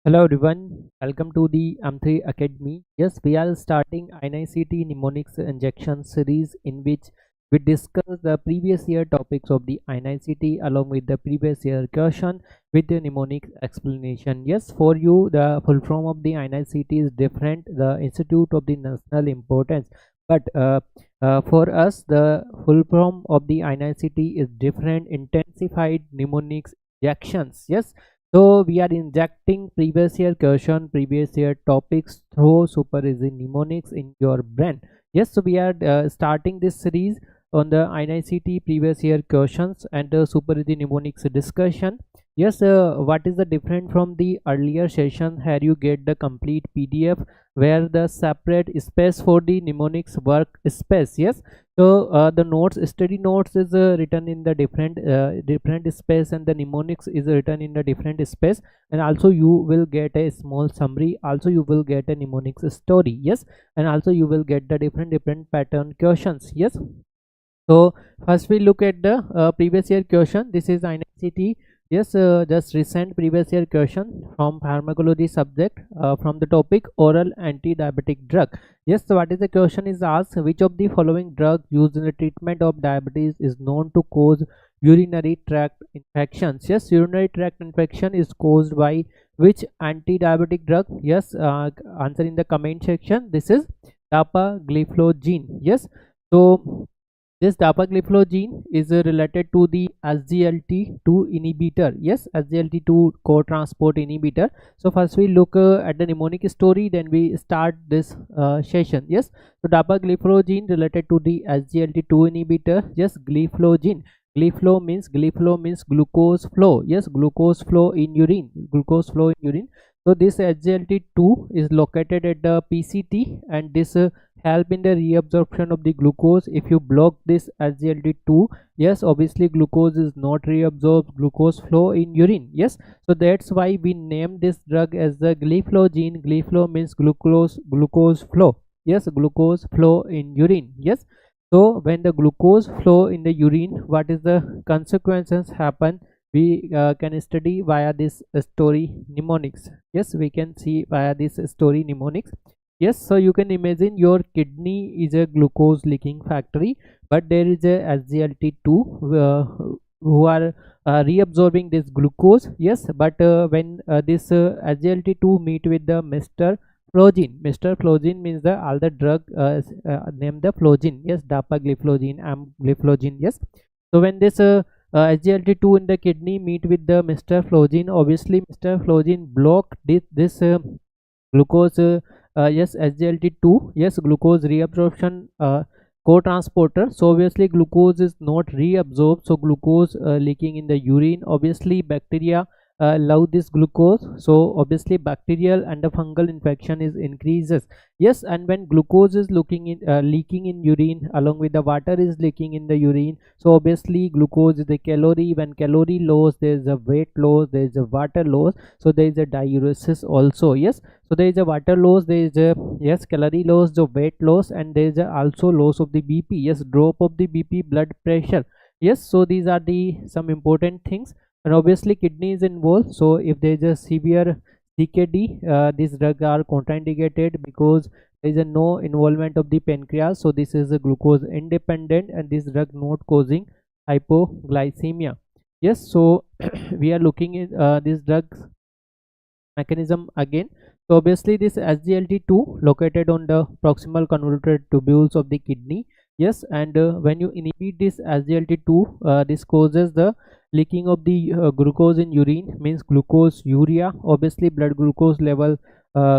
Hello everyone, welcome to the M3 Academy. Yes, we are starting INICET Mnemonics injection series in which we discuss the previous year topics of the INICET along with the previous year question with the mnemonics explanation. Yes, for you the full form of the INICET is different, the Institute of the National Importance, but for us the full form of the INICET is different, intensified mnemonics injections. Yes, so we are injecting previous year question, previous year topics through super easy mnemonics in your brain. Yes, so we are starting this series on the INICET previous year questions and super easy mnemonics discussion. Yes, what is the different from the earlier session? Here you get the complete PDF where the separate space for the mnemonics work space. Yes, so the notes, study notes is written in the different space, and the mnemonics is written in the different space, and also you will get a small summary, also you will get a mnemonics story. Yes, and also you will get the different pattern questions. Yes, so first we look at the previous year question. This is INICET. Yes, just recent previous year question from pharmacology subject from the topic oral anti-diabetic drug. Yes, so what is the question is asked: which of the following drugs used in the treatment of diabetes is known to cause urinary tract infections? Yes, urinary tract infection is caused by which anti-diabetic drug? Yes, answer in the comment section. This is dapagliflozin. Yes, so this dapagliflozin is related to the SGLT2 inhibitor. Yes, SGLT2 co-transport inhibitor. So first we look at the mnemonic story, then we start this session. Yes, so dapagliflozin related to the SGLT2 inhibitor. Yes, gliflozin. Gliflo means glucose flow. Yes, glucose flow in urine. Glucose flow in urine. So this SGLT2 is located at the PCT, and this help in the reabsorption of the glucose. If you block this SGLT2, yes, obviously glucose is not reabsorbed, glucose flow in urine. Yes, so that's why we name this drug as the gliflozin. Gliflo means glucose flow. Yes, glucose flow in urine. Yes, so when the glucose flow in the urine, what is the consequences happen? We can study via this story mnemonics. Yes, we can see via this story mnemonics. Yes, so you can imagine your kidney is a glucose leaking factory, but there is a SGLT2 who are reabsorbing this glucose. Yes, but when this SGLT2 meet with the Mr. Flozin means the all the drug name the flozin. Yes, dapagliflozin, amgliflozin. Yes, so when this SGLT2 in the kidney meet with the Mr. Flozin, obviously Mr. Flozin block this glucose. Yes, SGLT2. Yes, glucose reabsorption co-transporter. So obviously glucose is not reabsorbed, so glucose leaking in the urine. Obviously bacteria love this glucose, so obviously bacterial and the fungal infection is increases. Yes, and when glucose is leaking in urine along with the water is leaking in the urine, so obviously glucose is the calorie. When calorie loss, there is a weight loss, there is a water loss, so there is a diuresis also. Yes, so there is a water loss, there is a, yes, calorie loss, the weight loss, and there is a also loss of the BP. Yes, drop of the BP, blood pressure. Yes, so these are the some important things, and obviously kidney is involved. So if there is a severe CKD, these drugs are contraindicated because there is a no involvement of the pancreas, so this is a glucose independent, and this drug not causing hypoglycemia. Yes, so we are looking at this drugs mechanism again. So obviously this SGLT2 located on the proximal convoluted tubules of the kidney. Yes, and when you inhibit this SGLT2, this causes the leaking of the glucose in urine, means glucose urea. Obviously blood glucose level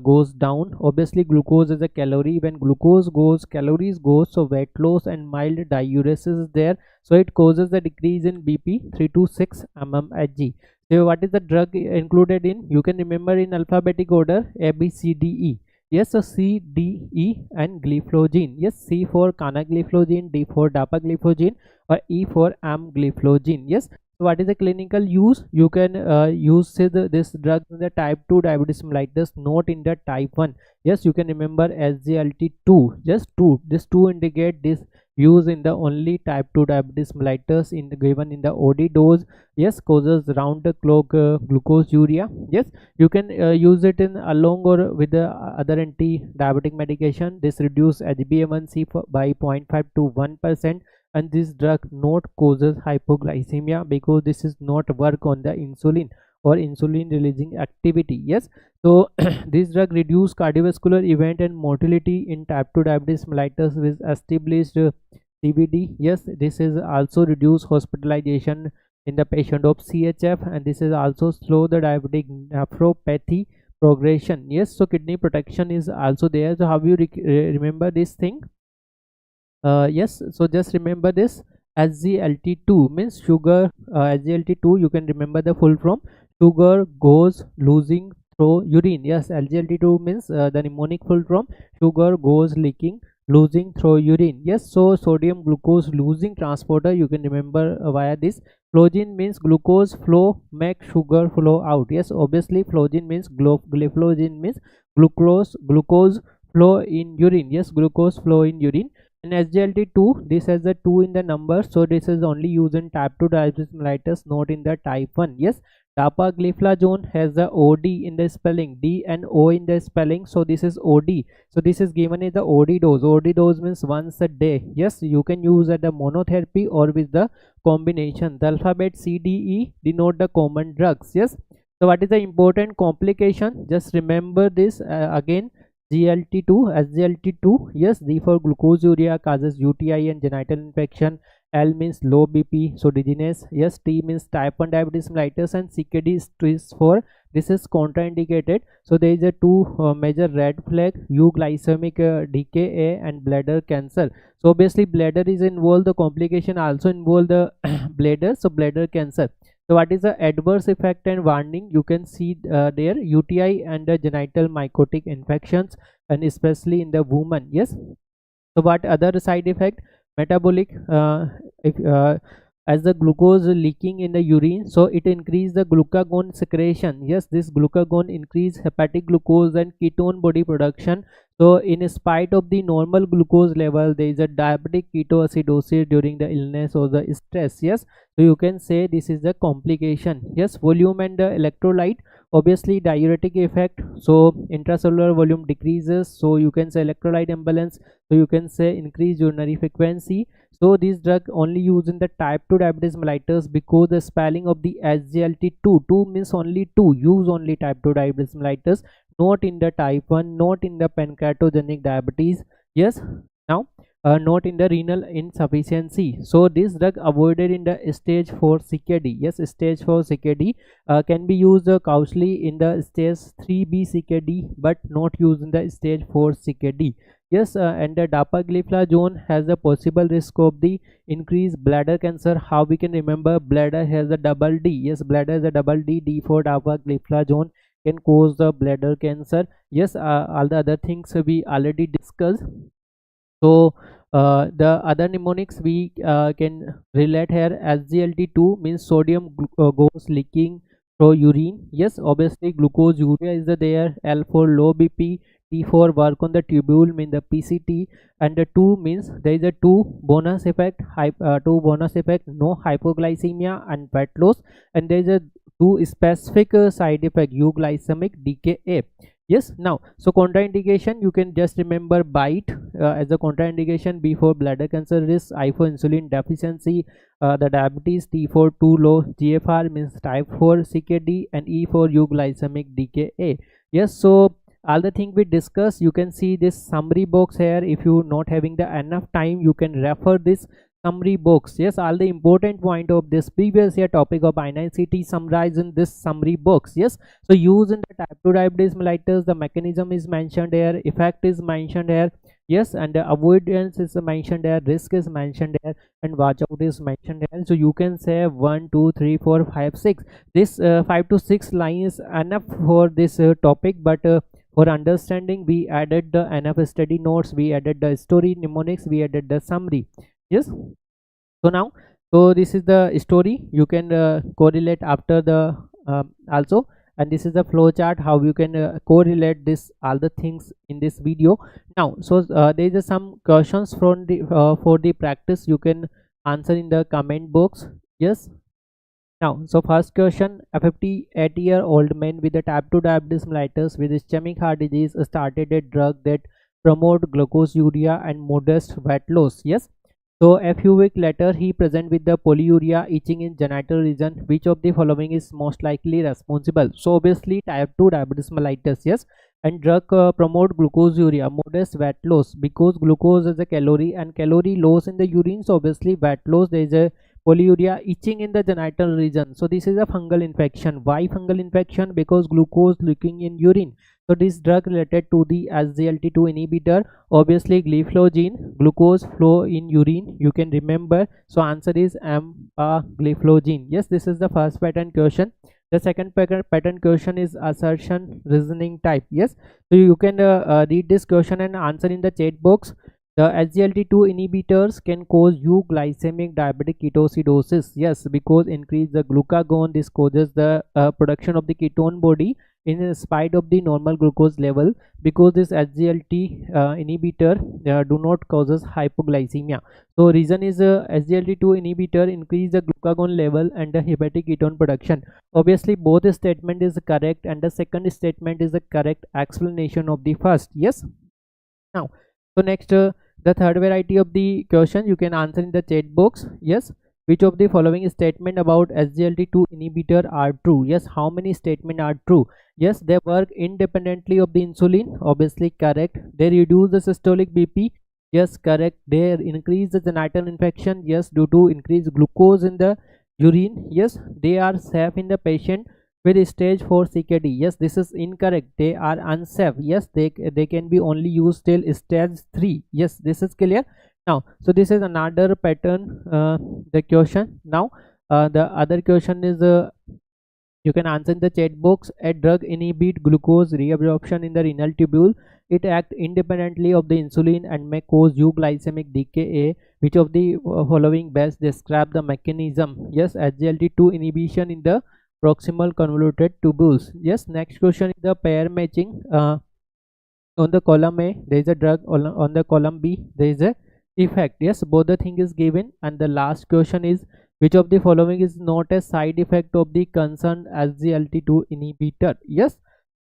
goes down. Obviously glucose is a calorie. When glucose goes, calories goes, so weight loss and mild diuresis is there, so it causes a decrease in BP 3 to 6 mmHg. So what is the drug included in? You can remember in alphabetic order A, B, C, D, E. Yes, so C, D, E and gliflozin. Yes, C for canagliflozin, D for dapagliflozin, or E for amgliflozin. Yes. So what is the clinical use? You can use this drug in the type 2 diabetes mellitus, not in the type 1. Yes, you can remember SGLT2, just 2. This 2 indicate this used in the only type 2 diabetes mellitus in the given in the OD dose. Yes, causes round the clock glucose urea. Yes, you can use it in along or with the other anti-diabetic medication. This reduce HbA1c by 0.5 to 1%, and this drug not causes hypoglycemia because this is not work on the insulin or insulin releasing activity. Yes, so this drug reduce cardiovascular event and mortality in type 2 diabetes mellitus with established CVD. Yes, this is also reduce hospitalization in the patient of CHF, and this is also slow the diabetic nephropathy progression. Yes, so kidney protection is also there. So how you remember this thing? Yes, so just remember this. SGLT2 means sugar. SGLT2, you can remember the full form: sugar goes losing through urine. Yes, SGLT2 means the mnemonic full form: sugar goes leaking losing through urine. Yes, so sodium glucose losing transporter, you can remember via this. Phlogiston means glucose flow make sugar flow out. Yes, obviously phlogiston means glyphlogiston means glucose flow in urine. Yes, glucose flow in urine. In SGLT2, this has the 2 in the number, so this is only used in type 2 diabetes mellitus, not in the type 1. Yes, dapagliflozin has the OD in the spelling, D and O in the spelling, so this is OD. So this is given as the OD dose. OD dose means once a day. Yes, you can use at the monotherapy or with the combination. The alphabet CDE denote the common drugs. Yes, so what is the important complication? Just remember this again. GLT2, SGLT2, yes, D for glucosuria causes UTI and genital infection. L means low BP, so dizziness. Yes, T means type 1 diabetes mellitus, and CKD is for this is contraindicated. So there is a two major red flag: euglycemic DKA and bladder cancer. So obviously bladder is involved. The complication also involve the bladder. So bladder cancer. So what is the adverse effect and warning? You can see there UTI and the genital mycotic infections, and especially in the woman. Yes, so what other side effect? Metabolic, if as the glucose leaking in the urine, so it increase the glucagon secretion. Yes, this glucagon increase hepatic glucose and ketone body production. So in spite of the normal glucose level, there is a diabetic ketoacidosis during the illness or the stress. Yes, so you can say this is the complication. Yes, volume and the electrolyte, obviously diuretic effect, so intracellular volume decreases, so you can say electrolyte imbalance, so you can say increased urinary frequency. So this drug only used in the type 2 diabetes mellitus because the spelling of the SGLT2, 2 means only 2, use only type 2 diabetes mellitus, not in the type 1, not in the pancreatogenic diabetes. Yes, now not in the renal insufficiency. So this drug avoided in the stage 4 CKD. Yes, stage 4 CKD can be used cautiously in the stage 3B CKD, but not used in the stage 4 CKD. Yes, and the dapagliflozin has a possible risk of the increased bladder cancer. How we can remember? Bladder has a double D. Yes, bladder has a double D. D for dapagliflozin can cause the bladder cancer. Yes, all the other things we already discussed. So the other mnemonics we can relate here. SGLT2 means sodium goes leaking through urine. Yes, obviously glucose urea is there. L for low BP. T for work on the tubule mean the PCT, and the 2 means there is a 2 bonus effect, no hypoglycemia and fat loss, and there is a 2 specific side effect, euglycemic DKA. Yes, now so contraindication, you can just remember bite as a contraindication. B for bladder cancer risk, I for insulin deficiency, the diabetes, T for too low GFR means type 4 CKD, and E for euglycemic DKA. Yes, so all the thing we discuss, you can see this summary box here. If you not having the enough time, you can refer this summary box. Yes, all the important point of this previous year topic of INI-CET summarized in this summary box. Yes, so use in the type 2 diabetes mellitus, the mechanism is mentioned here, effect is mentioned here. Yes, and the avoidance is mentioned here, risk is mentioned here, and watch out is mentioned here. So you can say 1 2 3 4 5 6, this 5 to 6 lines enough for this topic, but for understanding we added the enough study notes, we added the story mnemonics, we added the summary. Yes, so now, so this is the story. You can correlate after the also and this is the flow chart how you can correlate this all the things in this video. Now so there is some questions from the for the practice you can answer in the comment box. Yes. Now, so first question, a 58-year-old man with a type 2 diabetes mellitus with ischemic heart disease started a drug that promote glucoseuria and modest weight loss. Yes. So a few weeks later, he present with the polyuria, itching in genital region. Which of the following is most likely responsible? So obviously type 2 diabetes mellitus. Yes. And drug promote glucoseuria, modest weight loss, because glucose is a calorie and calorie loss in the urine. So obviously weight loss, there is a polyuria, itching in the genital region. So this is a fungal infection. Why fungal infection? Because glucose leaking in urine. So this drug related to the SGLT2 inhibitor, obviously gliflozin, glucose flow in urine, you can remember. So answer is gliflozin. Yes, this is the first pattern question. The second pattern question is assertion reasoning type. Yes, so you can read this question and answer in the chat box. The SGLT2 inhibitors can cause euglycemic diabetic ketoacidosis. Yes, because increase the glucagon, this causes the production of the ketone body in spite of the normal glucose level, because this SGLT inhibitor do not causes hypoglycemia. So reason is SGLT2 inhibitor increase the glucagon level and the hepatic ketone production. Obviously both statement is correct and the second statement is the correct explanation of the first. Yes. Now so next the third variety of the question you can answer in the chat box. Yes, which of the following statement about SGLT2 inhibitor are true? Yes, how many statements are true? Yes, they work independently of the insulin, obviously correct. They reduce the systolic BP, yes correct. They increase the genital infection, yes, due to increased glucose in the urine. Yes, they are safe in the patient with stage 4 CKD. Yes, this is incorrect. They are unsafe. Yes, they can be only used till stage 3. Yes, this is clear. Now so this is another pattern the question. Now the other question is you can answer in the chat box. A drug inhibit glucose reabsorption in the renal tubule. It acts independently of the insulin and may cause euglycemic decay. Which of the following best describe the mechanism? Yes, SGLT2 inhibition in the proximal convoluted tubules. Yes, next question is the pair matching. On the column A there is a drug, on the column B there is a effect. Yes, both the thing is given. And the last question is which of the following is not a side effect of the concerned SGLT2 inhibitor? Yes,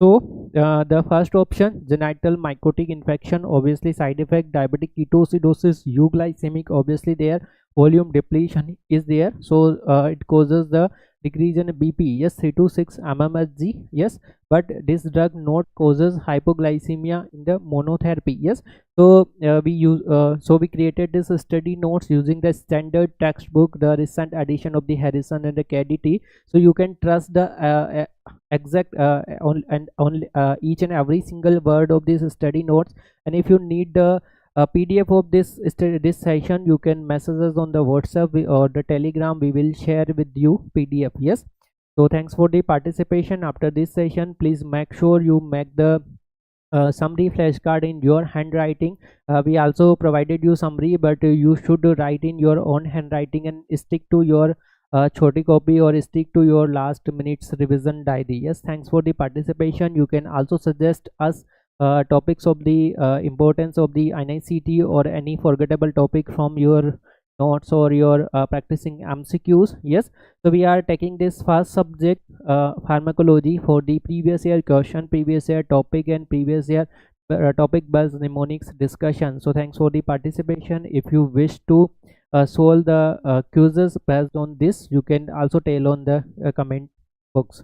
so the first option, genital mycotic infection, obviously side effect. Diabetic ketoacidosis, euglycemic, obviously there volume depletion is there, so it causes the decrease in BP. Yes, 3 to 6 mmHg. Yes, but this drug not causes hypoglycemia in the monotherapy. Yes, so we created this study notes using the standard textbook, the recent edition of the Harrison and the KDT. So you can trust the exact each and every single word of this study notes. And if you need the PDF of this session, you can message us on the WhatsApp or the Telegram. We will share with you PDF. Yes, so thanks for the participation. After this session, please make sure you make the summary flashcard in your handwriting. We also provided you summary, but you should write in your own handwriting and stick to your choti copy or stick to your last minutes revision diary. Yes, thanks for the participation. You can also suggest us topics of the importance of the INI-CET or any forgettable topic from your notes or your practicing MCQs. Yes, so we are taking this first subject pharmacology for the previous year question, previous year topic and previous year topic based mnemonics discussion. So thanks for the participation. If you wish to solve the quizzes based on this, you can also tell on the comment box.